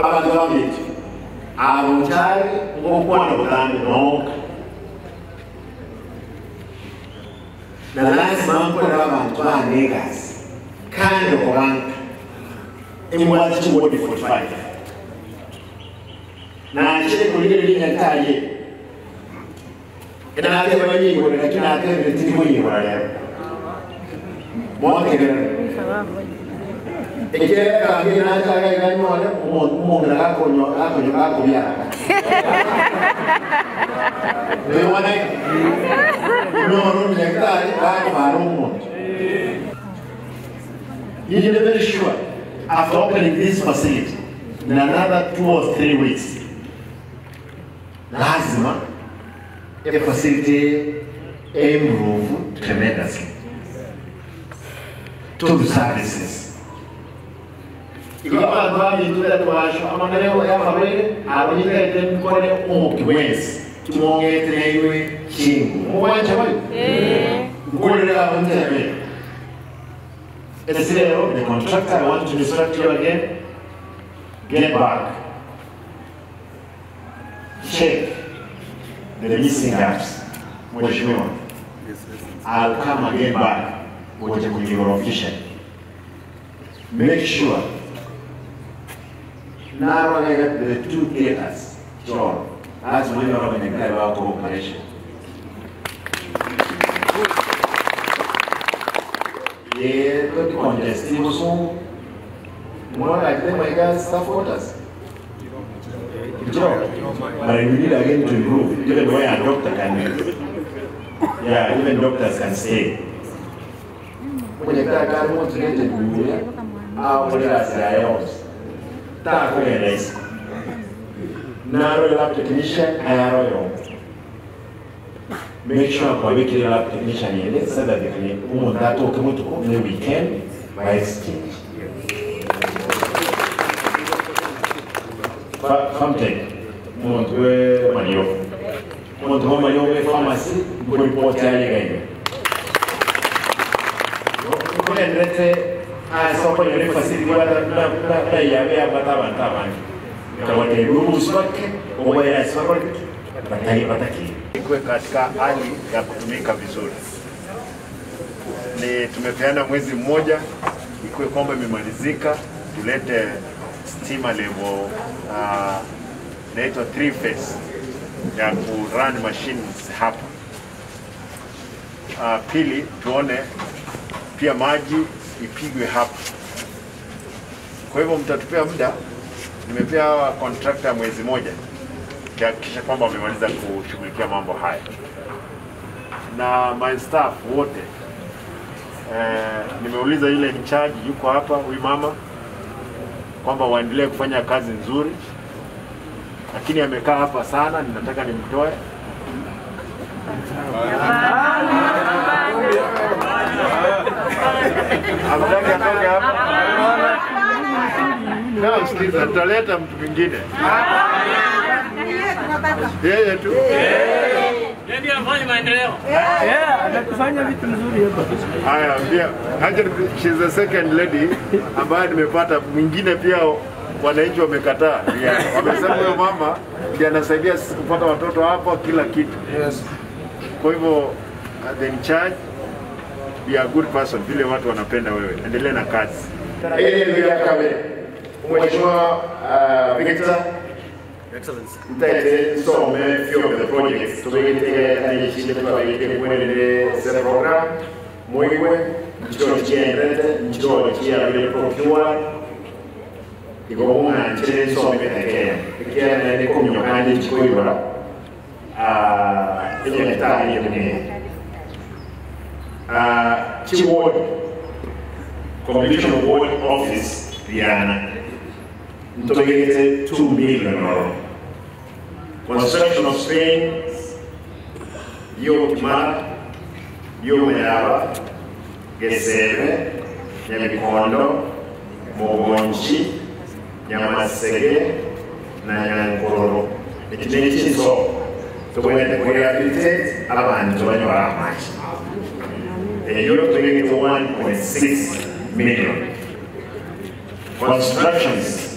abantu bamiti abunchari ngokwana bulani nonke na lazima mkona abantu banegazi kandi okubantu imwazi chiwodi 45 na chile kulile linyataye ina ake banyi wala kina ake bitini mwenye wala mwa kile ekeka ngina aka ganyo wala umonga kako ako bya Lewana no nyakari ako marumo you're very sure after opening this facility in another 2 or 3 weeks lazima a facility improve tremendously to the services. Ikawa adwani tuda tuwasho amangaleo ya mabwele aronyika ite mkone kiwenzi kimongete na iwe chingu mwancha wali mkone ya mtebe. Esero, the contractor, I want to instruct you again, get back, check the missing gaps. I'll come again back with your official. Make sure now I got the 2 acres, John, as we know in the cooperation. Yeah, good contest. It was so more like them, my guys, staff orders. But we need again to improve. Even the way a doctor can, yeah, even doctors can stay. When you can't motivate the our players, that way is narrow lab technician and royal. Make sure for weekly lab technician in it so that they can that talk the weekend by exchange. Something. Monte Mario pharmacy, good report again. I saw for your facility what ikuwe katika hali ya kutumika vizuri. Ni tumepeana mwezi mmoja, ikuwe kwamba imemalizika, tulete stima level inaitwa 3 phase ya ku run machines hapa. Pili tuone pia maji ipigwe hapa. Kwa hivyo mtatupea muda, nimepea hawa contractor mwezi moja kuhakikisha kwamba wamemaliza kushughulikia mambo haya. Na my staff wote nimeuliza yule in charge yuko hapa, huyu mama, kwamba waendelee kufanya kazi nzuri, lakini amekaa hapa sana, ninataka nimtoe. Amtaka atoke hapa. Na sikiza, tutaleta mtu mwingine. Yeye tu. Ndio anafanya maendeleo. Anafanya vitu nzuri hapa. Haya, pia she's the second lady ambaye nimepata. Mwingine pia wananchi wamekataa. Wamesema huyo mama ndiye anasaidia kupata watoto hapa kila kitu. Yes. Kwa hivyo the in charge, be a good person, vile watu wanapenda wewe. Endelea na kazi. Mheshimiwa Victor, Excellency. Mtate some few of the projects tuweke initiative tuweke the program mwiwe nchito chiendete nchito chia vile procure igomuna nchile some pekee pekee na ni kumnyokani chikoiwa ile kitani yemne Chiward Commission Ward Office Diana Ntogete 2 million. Construction of Spain, Yokimara, Yomeava, Gesere, Nyamikondo, Mogonchi, Nyamasege, na Nyankororo. It's so. So when we rehabilitate, abantu banywa amazi. You're bringing to 1.6 million. Constructions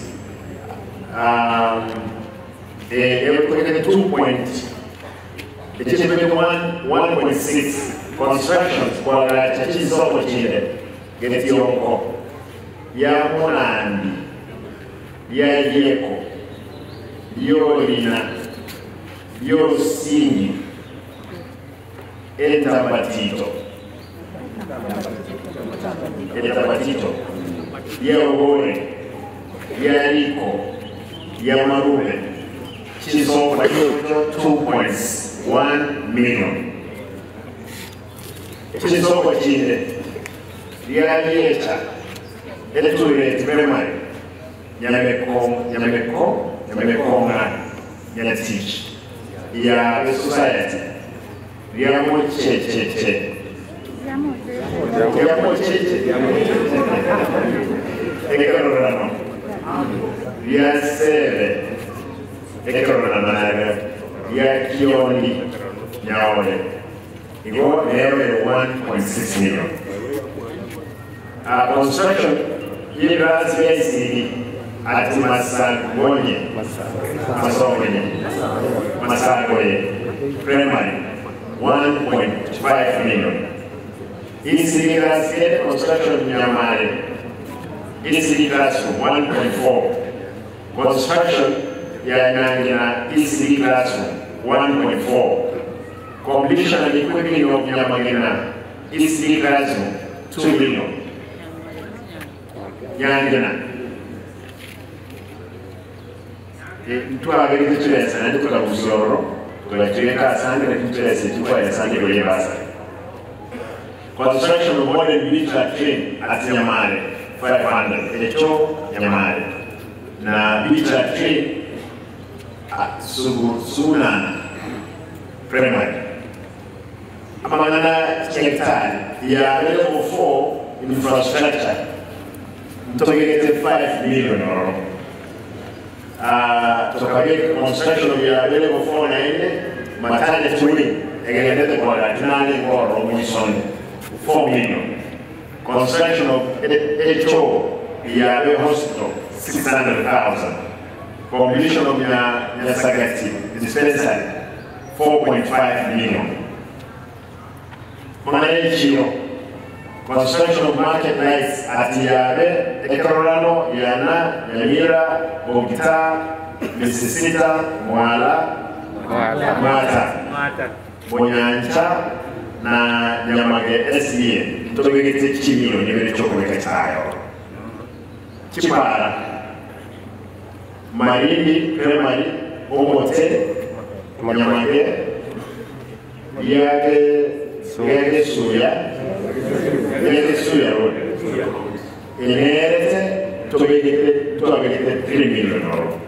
1.6 constructions kwa chachi soko chile geti yonko ya Monandi ya Yeko Yolina Yosinyi Etabatito ya Ogore ya Riko ya Marube Chisoko 2.1 million. Chisoko chile ya Yeta Eletule Primary Yamekonga Teach ya society ya mocheche ekororano ya sere ekororano ya Kiondi Nyaole igo level 1.6 million. Construction university at Masagoye primary 1.5 million. ECD class construction Nyamare ECD classroom 1.4. Construction ya ECD classroom 1.4. Completion and equipping of Nyamagina ECD classroom 2 million. Nyangina ntwagere kuchiresa nandi kuka kusoro tukachireka asante na kuchiresa chukwa ya asante kwenye basa. Construction of modern military train at Nyamare 500 Echo Nyamare na military train at Sunana primary amangana hectare ya level 4 infrastructure togegete 5 million euro. Construction of your level 4 na ile maternity wing egelete kwa tunani ngoro mwisoni 4 million. Construction of HO ya hospital 600,000. Completion of your Sagati dispensary 4.5 million. Managio construction of market rights at Yabe, Ekorano, Yana, Yamira, Bogita, Mississita, Mwala, Mata, Bonyancha, na Nyamage SBA. Tobegete Chimino, Yamiri Chocolate Tayo. Chipara, Marindi, Primary, Omote, Nyamage, Yage Suya. Road. Inherite to make it 3 million euro.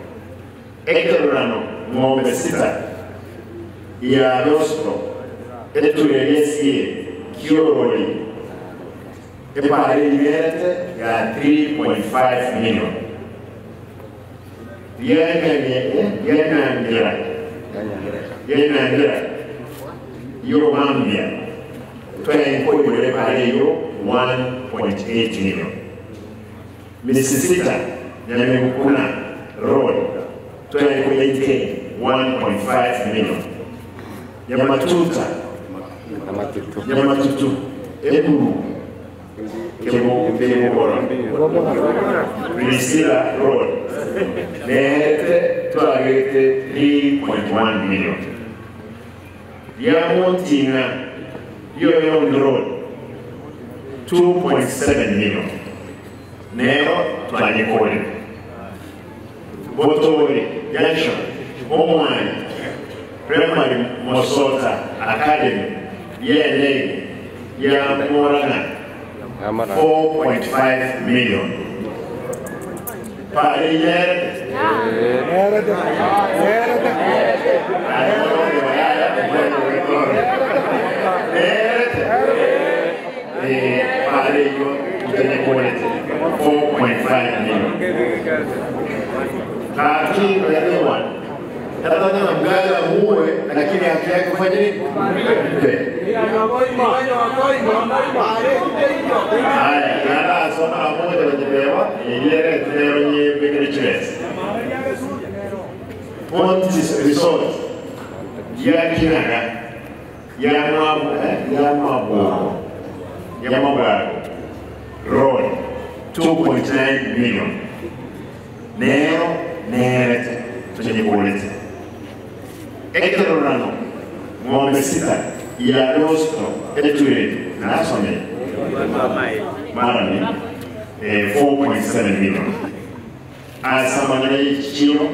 Ekorano, Mombe Sita, Ya Rosco, Eturesie, Kioroli, Epari inherite ya 3.5 million. Yenangira, Euromambia. 1.8 million. Mississita, Nyamekuna Road, 1.5 million. Yamatuta, Ebu, Priscilla Road, 3.1 million. Yamontina, Yoyon Road, 2.7 million. Nero, Twanekole. Botori, Junction, Omwani, Primary Mosota, Academy, YLA, Yamorana, 4.5 million. Lakini haki yake kufanya nini? Haya, soma moja wajipewa, ile ndio yenye bigri chess. Pontis Resort ya Kinaga ya Mabwaro Road 2.9 million. Nero nerete tunye kuulete ekero rano ng'ombe 6 ya rosto etwire nasome marani 4.7 million. Asamana y'ikiro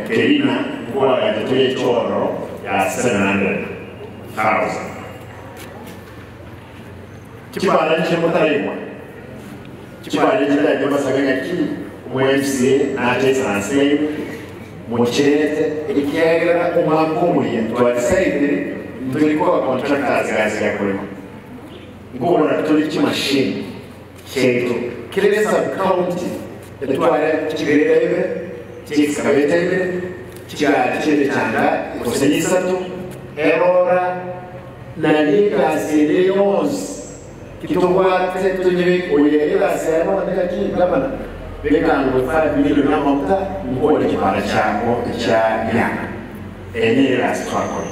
Kerina kwa gatuye choro ya 700,000. Kibala nchimutarimwa kibala nchitaje masaganya ki mwemsi na tesanse muchete ikiagira umwakumuriye twasaidire nduriko contractors gazi yakorema ngora turi kimashini cheto kirere sub county etware kibirebe kikabetebe kikachete changa kosenyisatu erora na liga serious kitubwate tunyibe uyera sema ndeka kigabana bekango 5 million amafuta mukole kibala chako cha yana enera struggle